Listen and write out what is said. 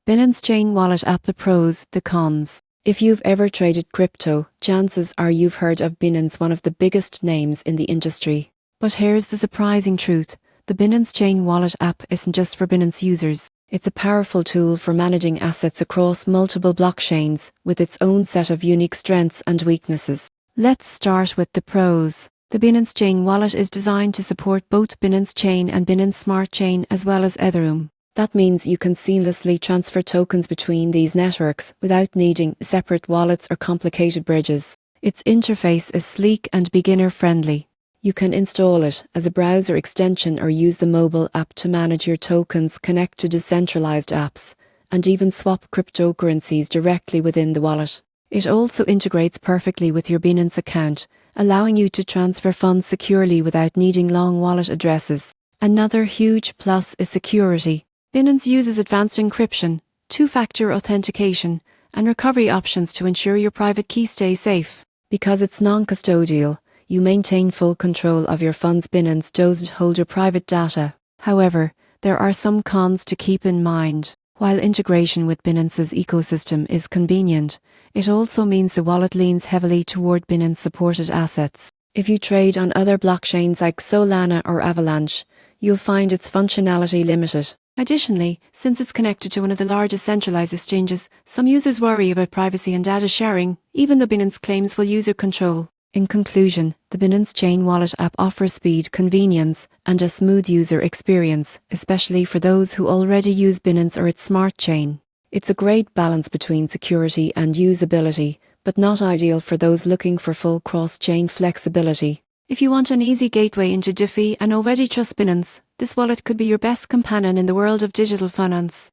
Binance Chain Wallet app. The pros, the cons. If you've ever traded crypto, chances are you've heard of Binance, one of the biggest names in the industry. But here's the surprising truth. The Binance Chain Wallet app isn't just for Binance users. It's a powerful tool for managing assets across multiple blockchains, with its own set of unique strengths and weaknesses. Let's start with the pros. The Binance Chain Wallet is designed to support both Binance Chain and Binance Smart Chain as well as Ethereum. That means you can seamlessly transfer tokens between these networks without needing separate wallets or complicated bridges. Its interface is sleek and beginner-friendly. You can install it as a browser extension or use the mobile app to manage your tokens, connect to decentralized apps, and even swap cryptocurrencies directly within the wallet. It also integrates perfectly with your Binance account, allowing you to transfer funds securely without needing long wallet addresses. Another huge plus is security. Binance uses advanced encryption, two-factor authentication, and recovery options to ensure your private key stays safe. Because it's non-custodial, you maintain full control of your funds. Binance doesn't hold your private data. However, there are some cons to keep in mind. While integration with Binance's ecosystem is convenient, it also means the wallet leans heavily toward Binance-supported assets. If you trade on other blockchains like Solana or Avalanche, you'll find its functionality limited. Additionally, since it's connected to one of the largest centralized exchanges, some users worry about privacy and data sharing, even though Binance claims full user control. In conclusion, the Binance Chain Wallet app offers speed, convenience, and a smooth user experience, especially for those who already use Binance or its smart chain. It's a great balance between security and usability, but not ideal for those looking for full cross-chain flexibility. If you want an easy gateway into DeFi and already trust Binance, this wallet could be your best companion in the world of digital finance.